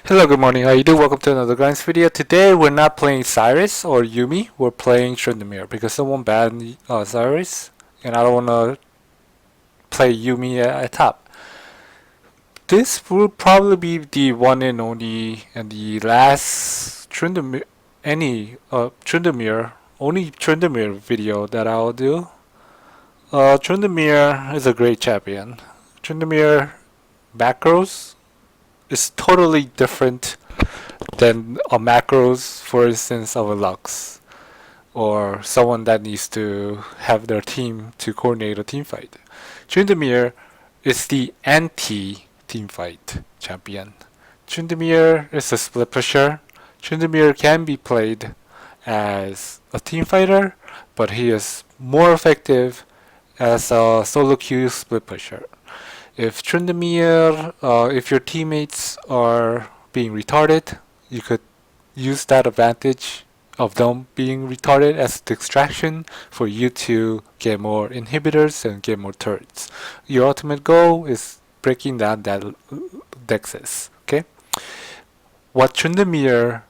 Hello, good morning. How you doing? Welcome to another grrrrindz video. Today we're not playing Cyrus or Yumi. We're playing Tryndamere because someone banned Cyrus, and I don't want to play Yumi at top. This will probably be the one and only and the last Tryndamere, only Tryndamere video that I'll do. Tryndamere is a great champion. Tryndamere macros is totally different than a macros, for instance, of a Lux or someone that needs to have their team to coordinate a team fight. Tryndamere is the anti-team fight champion. Tryndamere is a split pusher. Tryndamere can be played as a team fighter, but he is more effective as a solo queue split pusher. If Tryndamere, if your teammates are being retarded, you could use that advantage of them being retarded as a distraction for you to get more inhibitors and get more turrets. Your ultimate goal is breaking down that Dexes. Okay. What Tryndamere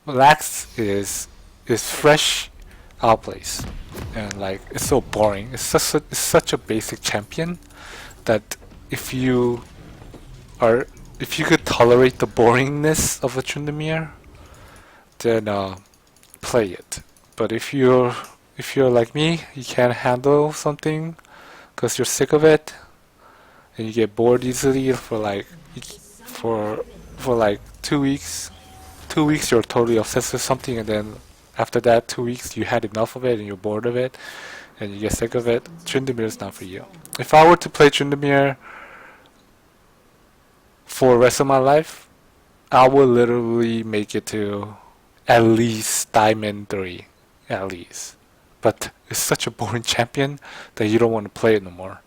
lacks is fresh outplays, and like it's so boring. It's such a basic champion that if you could tolerate the boringness of a Tryndamere, then play it. But if you're like me, you can't handle something because you're sick of it, and you get bored easily for like 2 weeks. 2 weeks you're totally obsessed with something, and then after that 2 weeks you had enough of it and you're bored of it and you get sick of it. Tryndamere is not for you. If I were to play Tryndamere for the rest of my life, I will literally make it to at least Diamond 3. At least. But it's such a boring champion that you don't want to play it no more.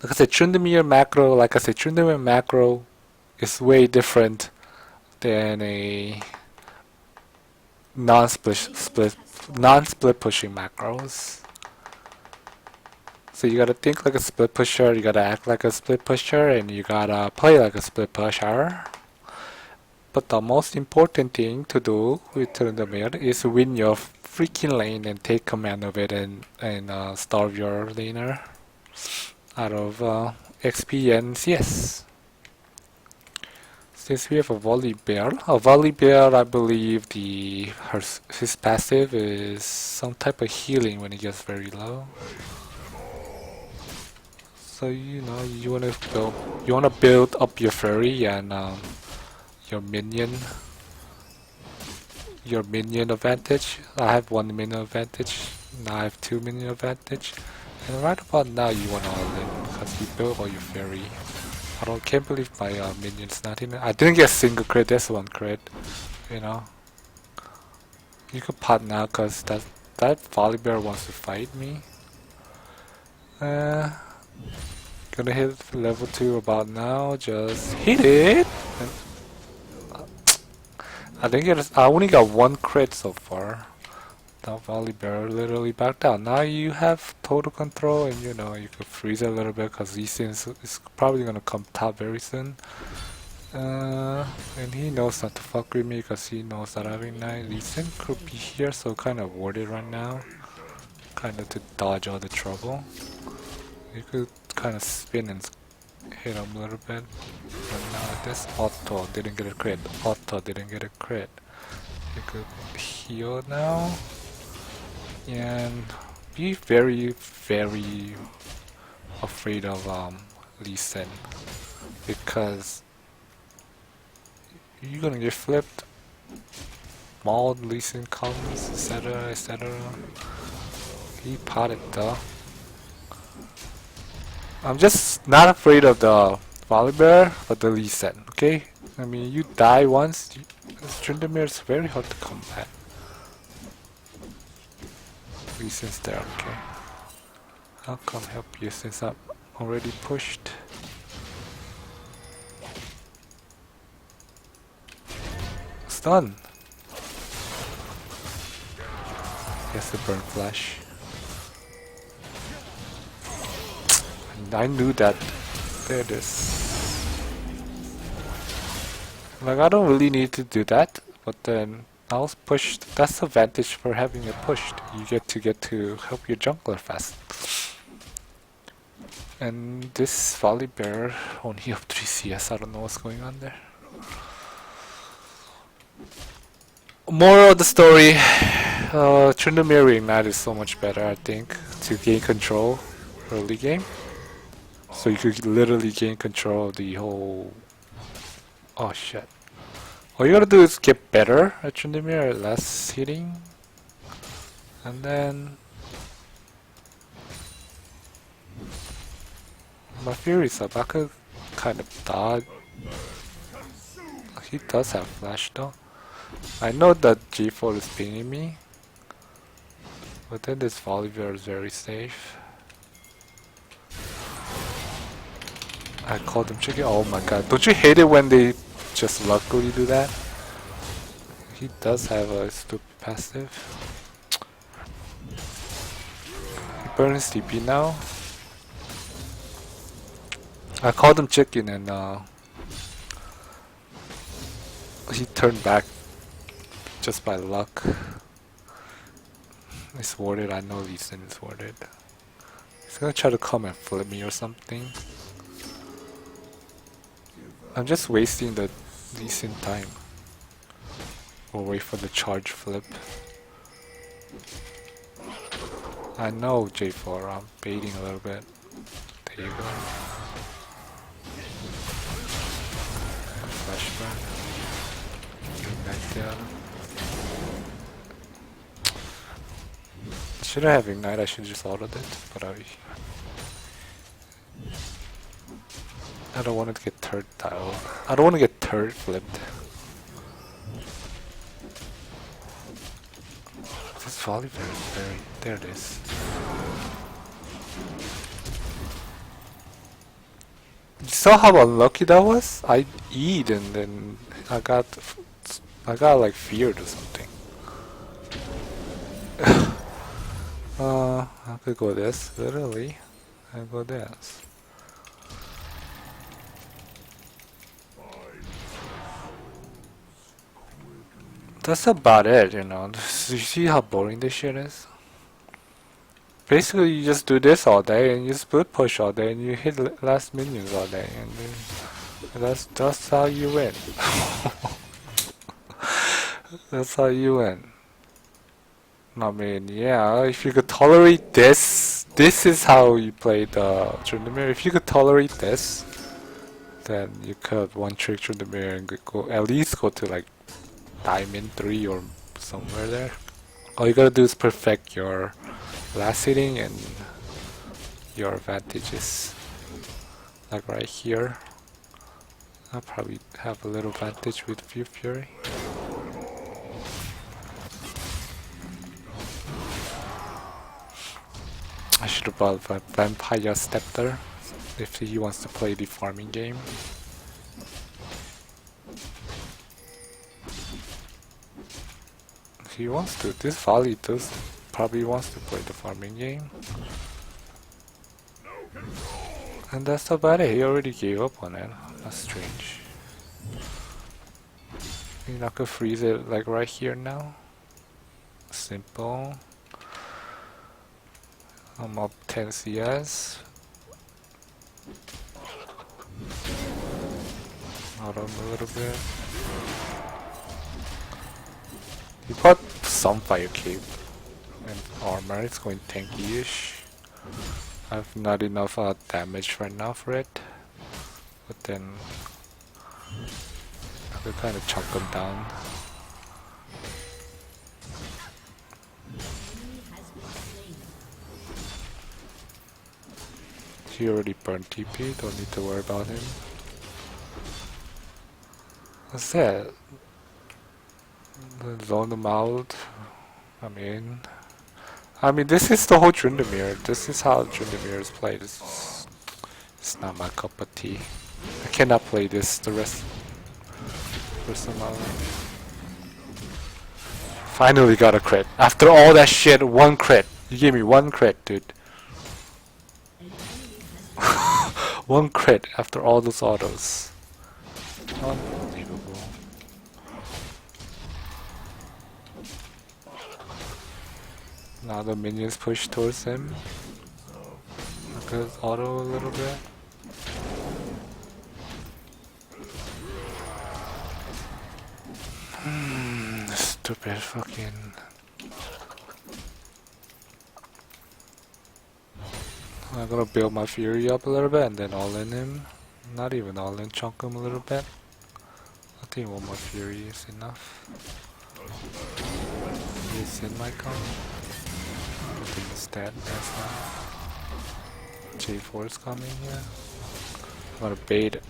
Like I said, Tryndamere macro is way different than a non-split pushing macros. So you gotta think like a split pusher, you gotta act like a split pusher, and you gotta play like a split pusher. But the most important thing to do with Tryndamere is win your freaking lane and take command of it and starve your laner out of XP and CS. Since we have a Volibear, I believe his passive is some type of healing when he gets very low. So you wanna build up your furry and your minion advantage. I have 1 minion advantage. Now I have 2 minion advantage. And right about now you wanna all in because you built all your fairy. Can't believe my minion's not in it. I didn't get a single crit, that's 1 crit. You know. You could pot now because that Volibear wants to fight me. Gonna hit level 2 about now, just hit it! I only got 1 crit so far. That Volibear literally backed down. Now you have total control, and you could freeze it a little bit because Lee Sin is probably gonna come top very soon. And he knows not to fuck with me because he knows that every night Lee Sin could be here, so kind of worth it right now. Kind of to dodge all the trouble. You could kind of spin and hit him a little bit. But now this auto didn't get a crit. You could heal now. And be very, very afraid of Lee Sin, because you're gonna get flipped. Mauled, Lee Sin comes, etc. He potted though. I'm just not afraid of the Volibear, but the Lee Sin, okay? I mean, you die once, Tryndamere is very hard to combat. Lee Sin's there, okay. I'll come help you since I'm already pushed. Stun! Yes, the burn flash. I knew that There it is. Like, I don't really need to do that, but then I'll push. That's the advantage for having it pushed. You get to help your jungler fast. And this Volley Bear only up 3 CS. I don't know what's going on there. Moral of the story, Tryndamere Ignite is so much better, I think, to gain control early game. So you could literally gain control of the whole... Oh shit. All you gotta do is get better at Tryndamere, less hitting. And then... My Fury's up, I could kind of dodge. He does have flash though. I know that G4 is pinging me, but then this Volibear is very safe. I called him chicken. Oh my god, don't you hate it when they just luckily do that? He does have a stupid passive. He burned his TP now. I called him chicken and he turned back just by luck. It's warded, I know Lee Sin is warded. He's gonna try to come and flip me or something. I'm just wasting the Lee Sin time. We'll wait for the charge flip. I know J4, I'm baiting a little bit. There you go. Flashback. Back there. Should I have Ignite? I should just autoed it, but I don't want to get third tile. I don't want to get third flipped. This Volley Bear is very... There it is. You saw how unlucky that was? I E'd and then I got like feared or something. I could go this, literally. I go this. That's about it, you know. You see how boring this shit is? Basically, you just do this all day, and you split push all day, and you hit last minions all day, and then that's how you win. That's how you win. I mean, yeah, if you could tolerate this is how you play the Tryndamere. If you could tolerate this, then you could one trick Tryndamere and go at least go to like Diamond 3 or somewhere there. All you gotta do is perfect your last hitting and your advantages. Like right here. I'll probably have a little advantage with View Fury. I should have bought a Vampire Scepter if he wants to play the farming game. He wants to. This Volley does probably wants to play the farming game. And that's about it. He already gave up on it. That's strange. You're not gonna freeze it like right here now? Simple. I'm up 10 CS. Out of a little bit. He bought some fire cape and armor. It's going tanky-ish. I have not enough damage right now for it, but then I could kind of chunk him down. He already burned TP, don't need to worry about him. What's that? Zone him out. I mean, this is the whole Tryndamere. This is how Tryndamere is played. It's not my cup of tea. I cannot play this the rest of my life. Finally got a crit. After all that shit, one crit. You gave me one crit, dude. One crit after all those autos. Unbelievable. Now the minions push towards him. Look at his auto a little bit. Stupid fucking... I'm gonna build my fury up a little bit and then all in him. Not even all in, chunk him a little bit. I think one more fury is enough. His sin might come. I think it's dead, that's not. J4 is coming here. I'm gonna bait it.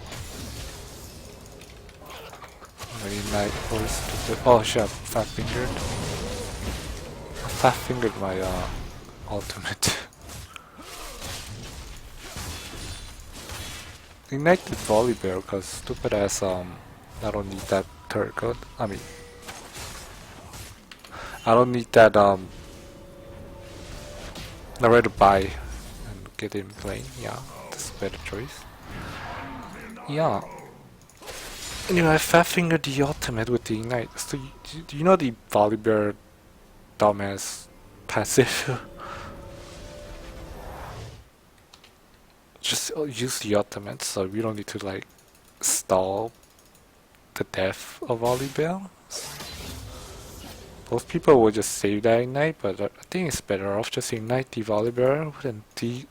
Very nice force to do. Oh shit, fat fingered. I fat fingered my ultimate. Ignite the volley bear because stupid ass I don't need that turret code. I mean I don't need that I'm ready to buy and get him playing. Yeah, that's a better choice. Yeah. Anyway, I fat fingered the ultimate with the ignite. So do you know the volley bear dumbass passive? Just use the ultimate so we don't need to like stall the death of Volibear. Most people will just save that ignite, but I think it's better off just ignite the Volibear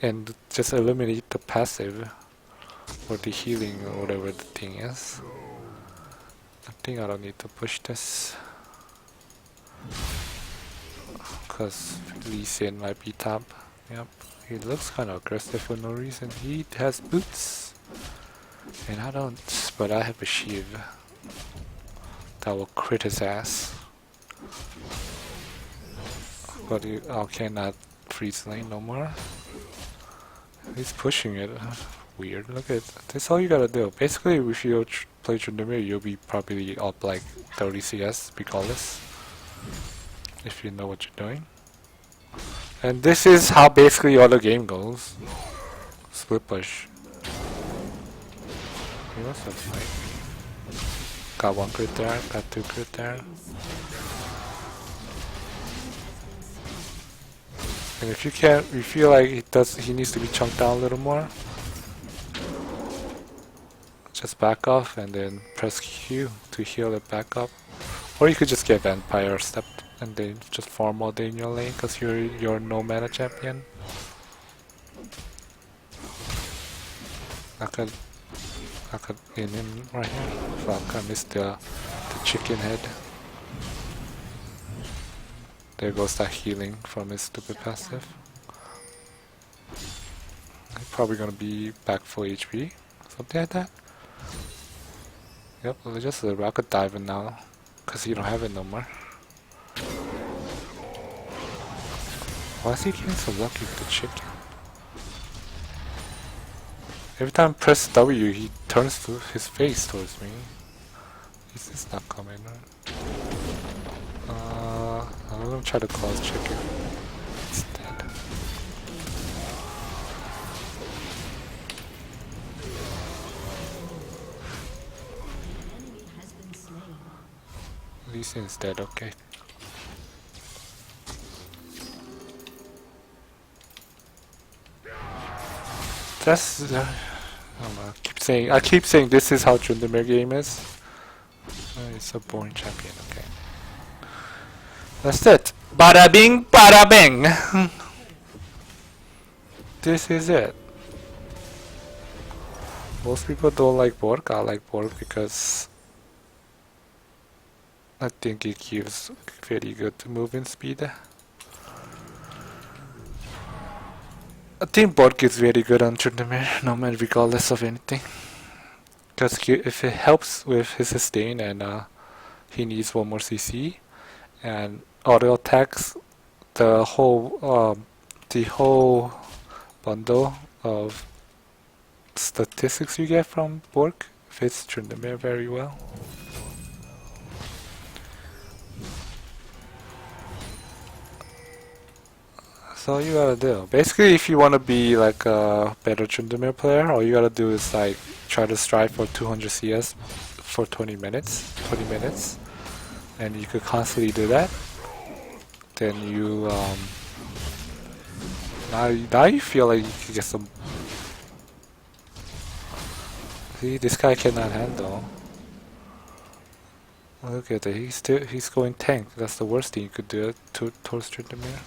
and just eliminate the passive or the healing or whatever the thing is. I think I don't need to push this because Lee Sin might be top. Yep. He looks kind of aggressive for no reason. He has boots. And I don't, but I have a shield that will crit his ass. But I cannot freeze lane no more. He's pushing it. Weird. Look at that's all you gotta do. Basically, if you play Tryndamere, you'll be probably up like 30 CS regardless. If you know what you're doing. And this is how basically all the game goes. Split push. He wants to fight. Got one crit there, got two crit there. And if you feel like he needs to be chunked down a little more, just back off and then press Q to heal it back up. Or you could just get Vampire Step and then just farm all day in your lane because you're no mana champion. I could in him right here. Fuck, I missed the chicken head. There goes that healing from his stupid passive. He's probably gonna be back full HP, something like that. Yep, we're just a rocket diver now, cause you don't have it no more. Why is he getting so lucky with the chicken? Every time I press W, he turns to his face towards me. He's just not coming, right? I'm gonna try to cause chicken. It's dead. Lee Sin's dead, okay. That's I keep saying this is how Tryndamere game is. It's a boring champion, okay. That's it. Bada bing, bada bing. This is it. Most people don't like Borg. I like Borg because I think it gives very good movement speed. I think Borg is very good on Tryndamere, no matter regardless of anything. Because if it helps with his sustain and he needs one more CC and auto attacks, the whole bundle of statistics you get from Borg fits Tryndamere very well. That's all you gotta do. Basically, if you want to be like a better Tryndamere player, all you gotta do is like try to strive for 200 CS for 20 minutes, and you could constantly do that. Then you now you feel like you can get some. See, this guy cannot handle. Look at that. He's going tank. That's the worst thing you could do towards Tryndamere.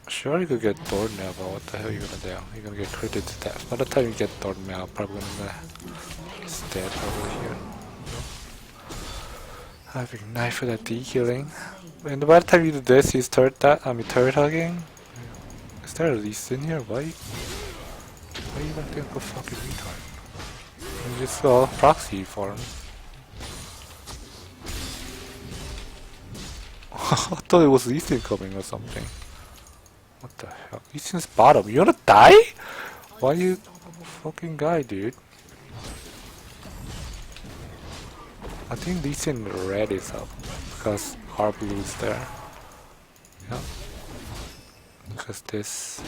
Sure, you could get Thornmail, but what the hell are you gonna do? You're gonna get critted to death. By the time you get Thornmail, probably gonna he's dead probably here. Having knife for that D-killing. And by the time you do this, he's turret hugging. Is there a least in here? Why you not think of fucking retard? You just saw proxy for him. I thought it was Lee Sin coming or something. What the hell? Lee Sin's bottom. You wanna die? Why you fucking guy, dude? I think Lee Sin red is up because our blue is there. Yeah. Because this.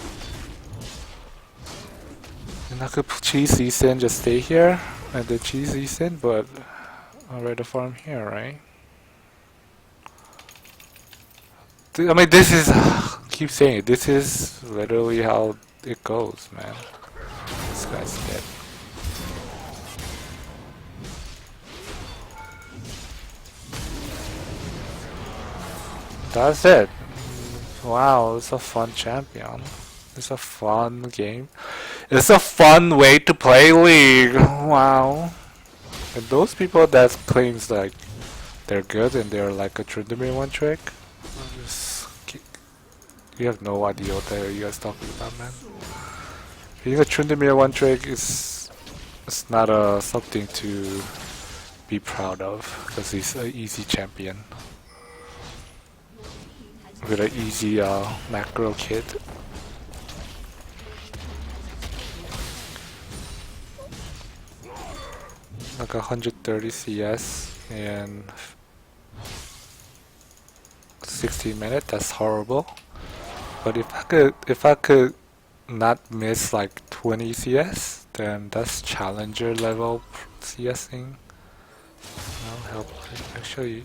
And I could cheese Lee Sin, just stay here and then cheese Lee Sin, but I'd rather farm here, right? I mean, this is, keep saying it, this is literally how it goes, man. This guy's dead. That's it. Wow, it's a fun champion. It's a fun game. It's a fun way to play League. Wow. And those people that claims like they're good and they're like a Tryndamere one trick, you have no idea what the hell you guys talking about, man. Being a Tryndamere one trick is it's not something to be proud of because he's an easy champion with an easy macro kit. Like 130 CS in 16 minutes. That's horrible. But if I could not miss like 20 CS, then that's challenger level CSing. I'll help. Actually,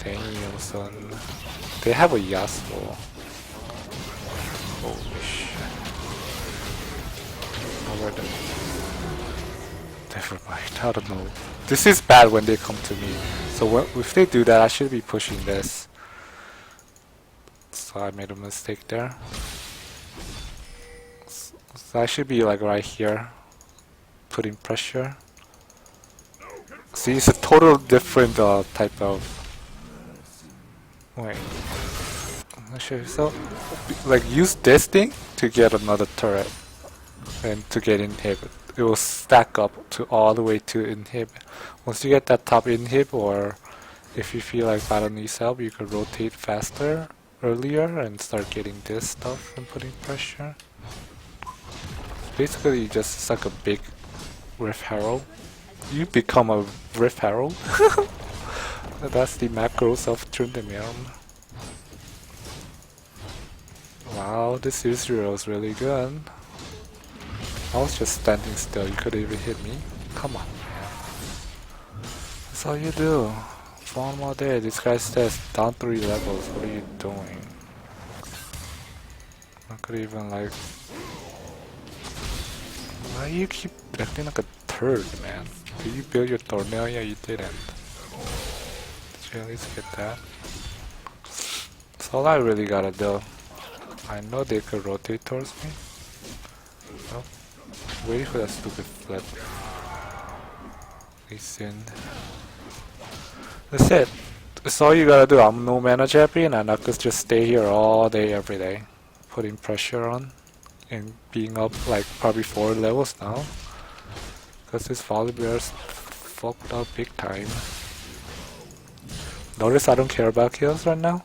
damn son. They have a Yasuo. Holy shit. Never mind, I don't know. This is bad when they come to me. So if they do that, I should be pushing this. So I made a mistake there. So I should be like right here, putting pressure. See, it's a total different type of. Wait. I'm not sure. So, like, use this thing to get another turret and to get inhib. It will stack up to all the way to inhib. Once you get that top inhib, or if you feel like battle needs help, you can rotate faster earlier and start getting this stuff and putting pressure. Basically, just it's like a big Rift Herald. You become a Rift Herald. That's the macros of Tryndamere. Wow, this Israel is really good. I was just standing still, you couldn't even hit me. Come on, man. That's all you do. One more day, this guy says down 3 levels, what are you doing? I could even like... Why you keep acting like a turd, man? Did you build your tornado? Yeah, you didn't. Did you at least get that? That's all I really gotta do. I know they could rotate towards me. Nope. Waiting for that stupid flip. He's in. That's it. That's all you gotta do. I'm no mana champion and I could just stay here all day, every day. Putting pressure on. And being up like probably 4 levels now. Because this Volibear's fucked up big time. Notice I don't care about kills right now.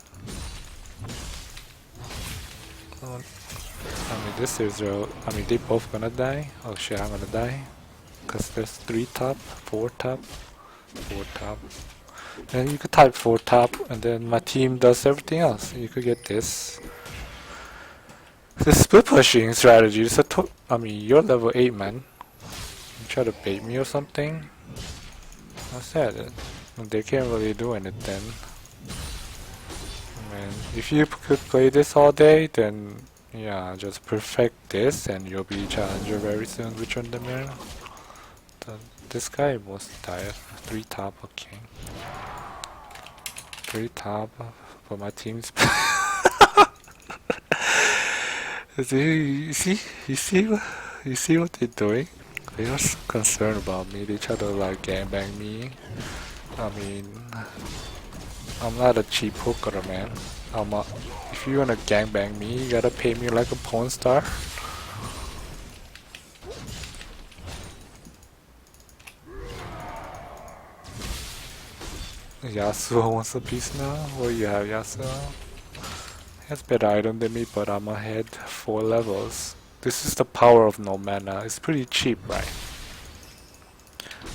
I mean, this is I mean, they both gonna die. Oh shit, I'm gonna die. Cause there's 3 top, 4 top. 4 top. And you could type 4 top, and then my team does everything else. You could get this. The split pushing strategy is I mean, you're level 8, man. You try to bait me or something? I said it. They can't really do anything. I mean, if you could play this all day, then yeah, just perfect this and you'll be challenger very soon with Tryndamere. This guy was tired. 3 top, okay. 3 top for my team's. You see what they're doing? They are concerned about me. They try to like gangbang me. I mean, I'm not a cheap hooker, man. If you wanna gangbang me, you gotta pay me like a porn star. Yasuo wants a piece now? What do you have, Yasuo? He has better item than me, but I'm ahead 4 levels. This is the power of no mana. It's pretty cheap, right?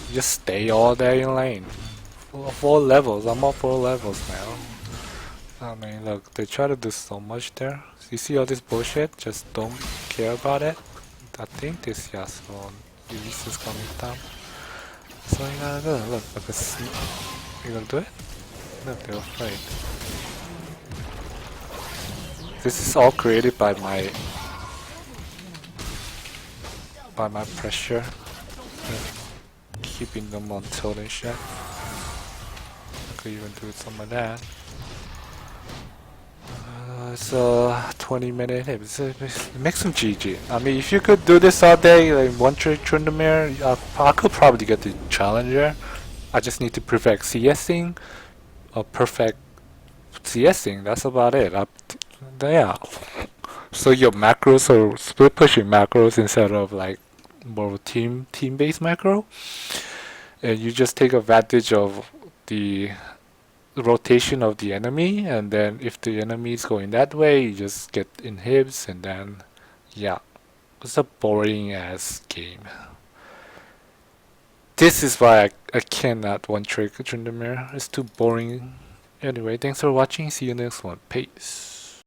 You just stay all day in lane. 4 levels. I'm up 4 levels now. I mean, look, they try to do so much there. You see all this bullshit? Just don't care about it. I think this Yasuo Elise is coming down. So you gotta do it. Look, you gonna do it? Look, they're afraid. This is all created by my pressure. Keeping them on tilt and shit. I could even do some of that. It's a 20-minute hit. Make some GG. I mean, if you could do this all day, like one trick Tryndamere, I could probably get the challenger. I just need to perfect CSing, or perfect CSing. That's about it. Yeah. So your macros are split pushing macros instead of like more of a team based macro, and you just take advantage of the rotation of the enemy, and then if the enemy is going that way, you just get inhibs, and then yeah, it's a boring ass game. This is why I cannot one trick Tryndamere. It's too boring. Anyway, thanks for watching. See you next one. Peace.